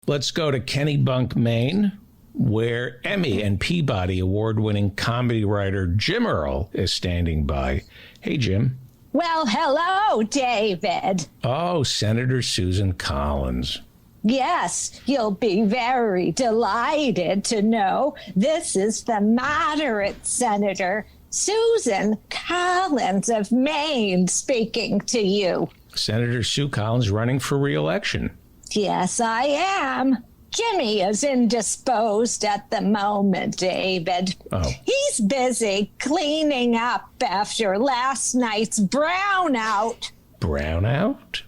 Let's go to Kennebunk, Maine, where Emmy and Peabody award-winning comedy writer Jim Earl is standing by. Hey, Jim. Well, hello, David. Oh, Senator Susan Collins. Yes, you'll be very delighted to know this is the moderate Senator Susan Collins of Maine speaking to you. Senator Sue Collins running for re-election. Yes, I am. Jimmy is indisposed at the moment, David. Oh. He's busy cleaning up after last night's brownout. Brownout?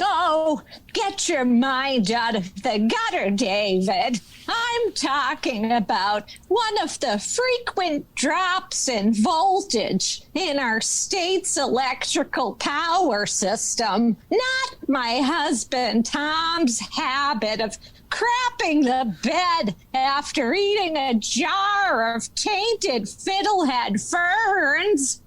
Oh, get your mind out of the gutter, David. I'm talking about one of the frequent drops in voltage in our state's electrical power system. Not my husband Tom's habit of crapping the bed after eating a jar of tainted fiddlehead ferns.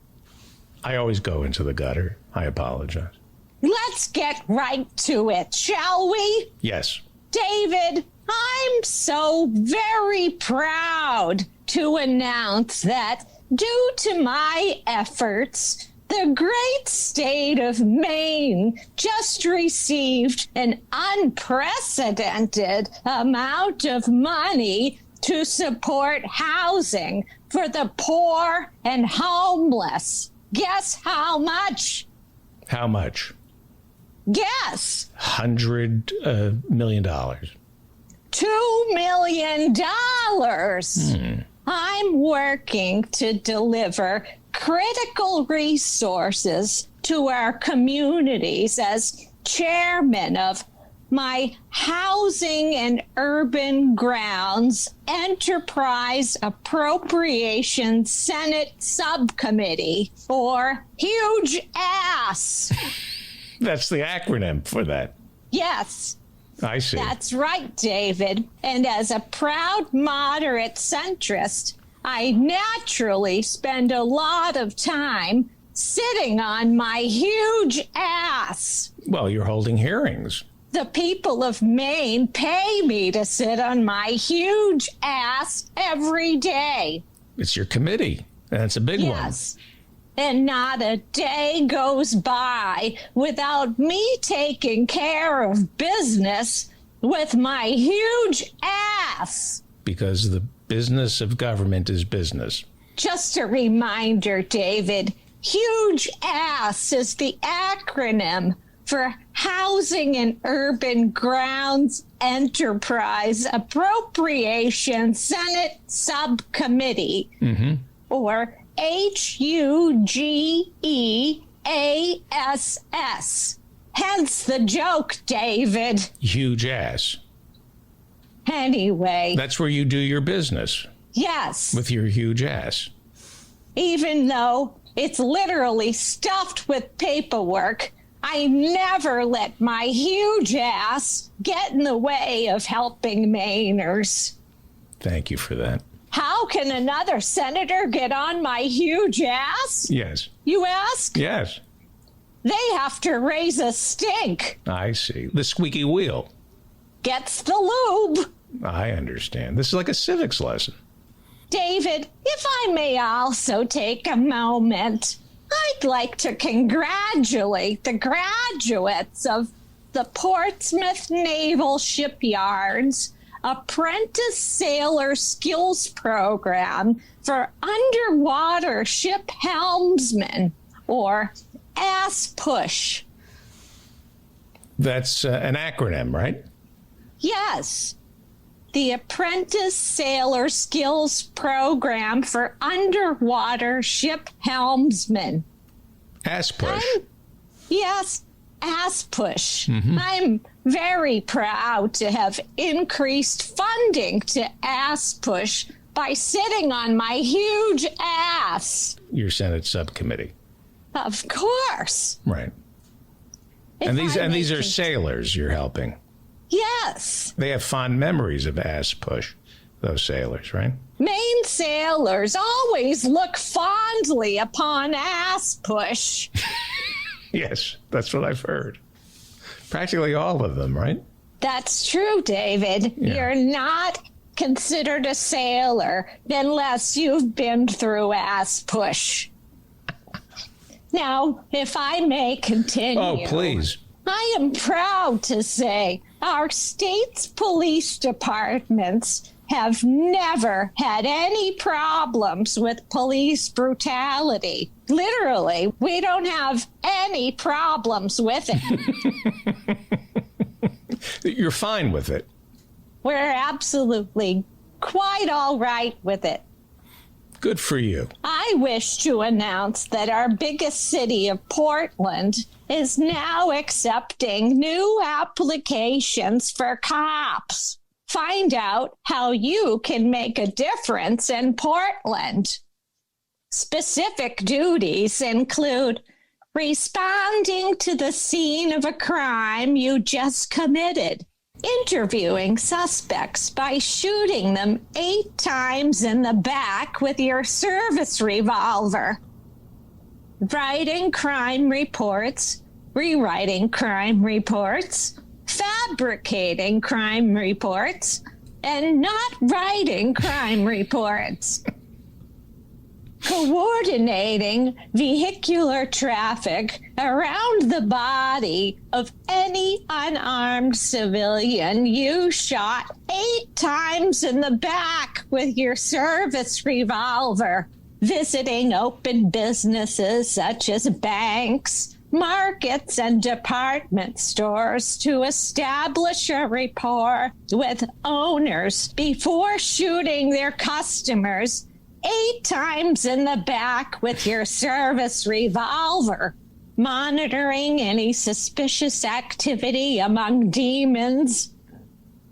I always go into the gutter. I apologize. Let's get right to it, shall we? Yes. David, I'm so very proud to announce that due to my efforts, the great state of Maine just received an unprecedented amount of money to support housing for the poor and homeless. Guess how much? How much? Guess. $100 million. $2 million. I'm working to deliver critical resources to our communities as chairman of my Housing and Urban Grounds Enterprise Appropriation Senate Subcommittee, or Huge Ass. That's the acronym for that. Yes. I see. That's right, David. And as a proud moderate centrist, I naturally spend a lot of time sitting on my huge ass. Well, you're holding hearings. The people of Maine pay me to sit on my huge ass every day. It's your committee, and it's a big one. Yes. And not a day goes by without me taking care of business with my huge ass. Because the business of government is business. Just a reminder, David, huge ass is the acronym for Housing and Urban Grounds Enterprise Appropriation Senate Subcommittee, or HUGEASS. Hence the joke, David. Huge ass. Anyway. That's where you do your business. Yes. With your huge ass. Even though it's literally stuffed with paperwork, I never let my huge ass get in the way of helping Mainers. Thank you for that. How can another senator get on my huge ass? Yes. You ask? Yes. They have to raise a stink. I see. The squeaky wheel. Gets the lube. I understand. This is like a civics lesson. David, if I may also take a moment, I'd like to congratulate the graduates of the Portsmouth Naval Shipyard's Apprentice Sailor Skills Program for Underwater Ship Helmsmen, or ASPUSH. That's an acronym, right? Yes. The Apprentice Sailor Skills Program for Underwater Ship Helmsmen. ASPUSH. Yes, ASPUSH. I'm very proud to have increased funding to ASPUSH by sitting on my huge ass. Your Senate subcommittee. Of course. Right. And these are sailors you're helping. Yes. They have fond memories of ASPUSH, those sailors, right? Maine sailors always look fondly upon ASPUSH. Yes, that's what I've heard. Practically all of them, right? That's true, David. Yeah. You're not considered a sailor unless you've been through ass push. Now, if I may continue. Oh, please. I am proud to say our state's police departments have never had any problems with police brutality. Literally, we don't have any problems with it. You're fine with it. We're absolutely quite all right with it. Good for you. I wish to announce that our biggest city of Portland is now accepting new applications for cops. Find out how you can make a difference in Portland. Specific duties include responding to the scene of a crime you just committed, interviewing suspects by shooting them 8 times in the back with your service revolver, writing crime reports, rewriting crime reports, fabricating crime reports, and not writing crime reports. Coordinating vehicular traffic around the body of any unarmed civilian you shot 8 times in the back with your service revolver. Visiting open businesses such as banks, markets, and department stores to establish a rapport with owners before shooting their customers 8 times in the back with your service revolver. Monitoring any suspicious activity among demons.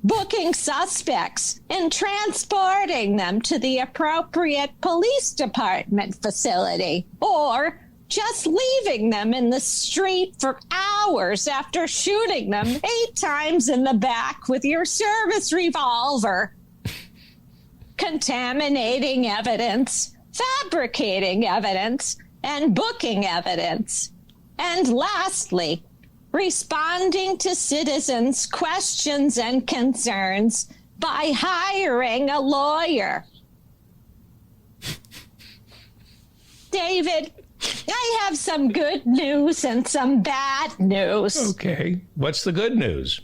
Booking suspects and transporting them to the appropriate police department facility. Or just leaving them in the street for hours after shooting them 8 times in the back with your service revolver. Contaminating evidence, fabricating evidence, and booking evidence. And lastly, responding to citizens' questions and concerns by hiring a lawyer. David, I have some good news and some bad news. Okay. What's the good news?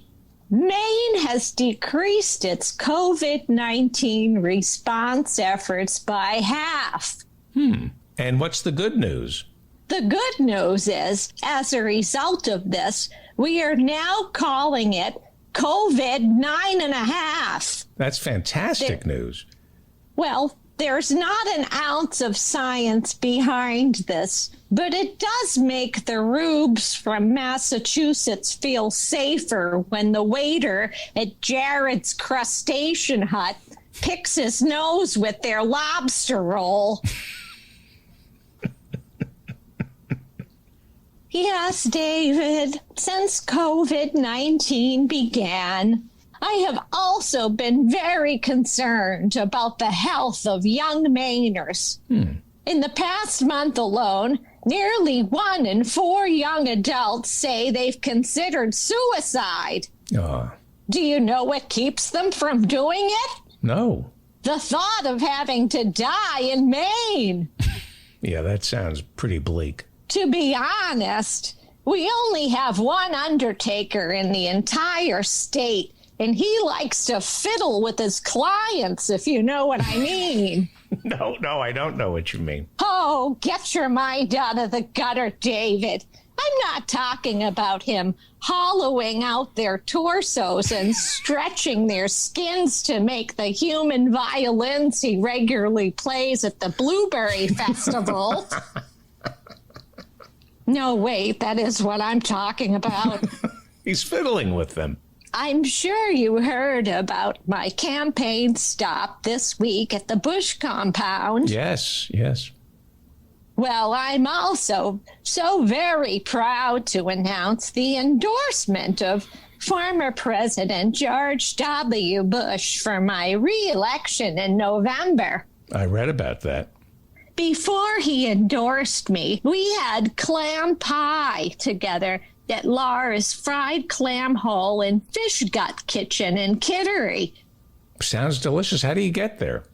Maine has decreased its COVID-19 response efforts by half. And what's the good news? The good news is, as a result of this, we are now calling it COVID 9.5. That's fantastic news. Well, there's not an ounce of science behind this, but it does make the rubes from Massachusetts feel safer when the waiter at Jared's Crustacean Hut picks his nose with their lobster roll. Yes, David, since COVID-19 began, I have also been very concerned about the health of young Mainers. In the past month alone, nearly 1 in 4 young adults say they've considered suicide. Do you know what keeps them from doing it? No. The thought of having to die in Maine. Yeah, that sounds pretty bleak. To be honest, we only have one undertaker in the entire state, and he likes to fiddle with his clients, if you know what I mean. No, I don't know what you mean. Oh, get your mind out of the gutter, David. I'm not talking about him hollowing out their torsos and stretching their skins to make the human violins he regularly plays at the Blueberry Festival. No, wait, that is what I'm talking about. He's fiddling with them. I'm sure you heard about my campaign stop this week at the Bush compound. Yes. Well, I'm also so very proud to announce the endorsement of former President George W. Bush for my re-election in November. I read about that. Before he endorsed me, we had clam pie together at Laura's Fried Clam Hole and Fish Gut Kitchen in Kittery. Sounds delicious. How do you get there?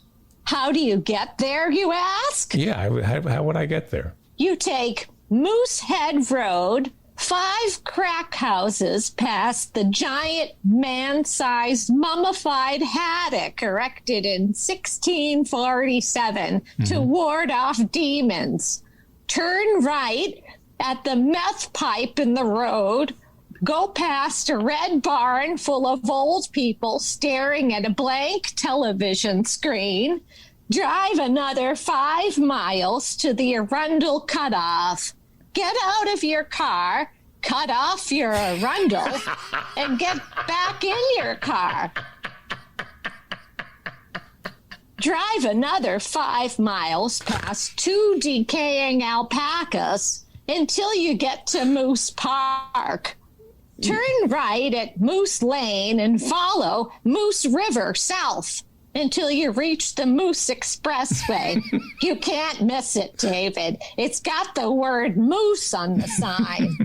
How do you get there, you ask? Yeah, how would I get there? You take Moosehead Road, 5 crack houses past the giant man-sized mummified haddock erected in 1647 to ward off demons. Turn right at the meth pipe in the road. Go past a red barn full of old people staring at a blank television screen. Drive another 5 miles to the Arundel Cutoff. Get out of your car, cut off your Arundel, and get back in your car. Drive another 5 miles past 2 decaying alpacas until you get to Moose Park. Turn right at Moose Lane and follow Moose River south until you reach the Moose Expressway. You can't miss it, David. It's got the word moose on the sign.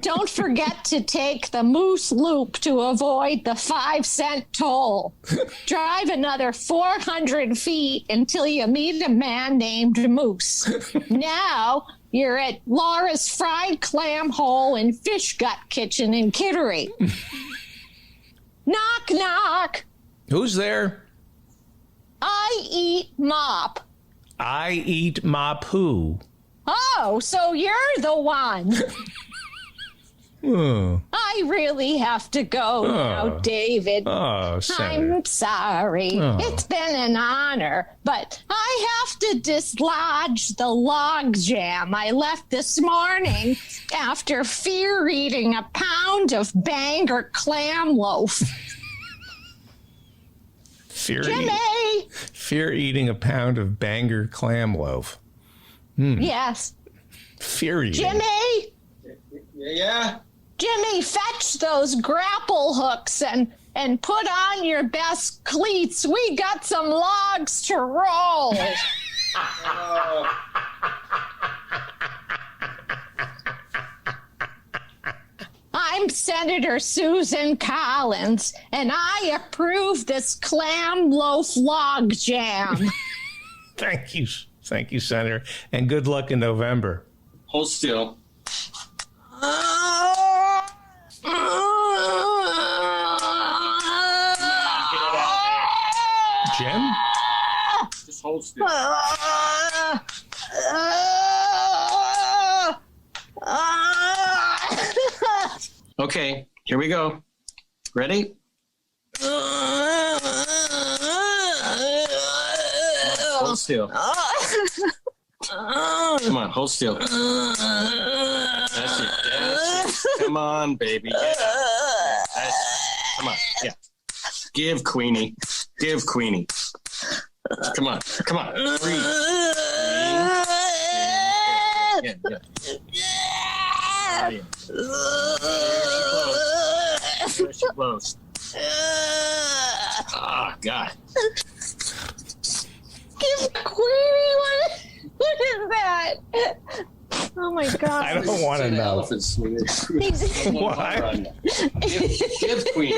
Don't forget to take the Moose Loop to avoid the 5-cent toll. Drive another 400 feet until you meet a man named Moose. Now you're at Laura's Fried Clam Hole and Fish Gut Kitchen in Kittery. Knock, knock. Who's there? I eat mop. I eat mop who? Oh, so you're the one. Oh. I really have to go now, David. Oh, Senator. I'm sorry. Oh. It's been an honor, but I have to dislodge the logjam I left this morning after fear eating a pound of Bangor clam loaf. Fear eating a pound of Bangor clam loaf. Yes. Fear eating. Jimmy? Yeah? Jimmy, fetch those grapple hooks and put on your best cleats. We got some logs to roll. I'm Senator Susan Collins, and I approve this clam loaf log jam. Thank you, Senator, and good luck in November. Hold still. Jim? Just hold still. Okay, here we go. Ready? Hold still. Come on, hold still. That's it. Come on, baby. Come on. Yeah. Give Queenie. Come on. Breathe. Yeah. There she blows. Oh, God. Give Queenie what is that? Oh my God. I don't want to know. Elephant sweetie. Why? Give Queenie.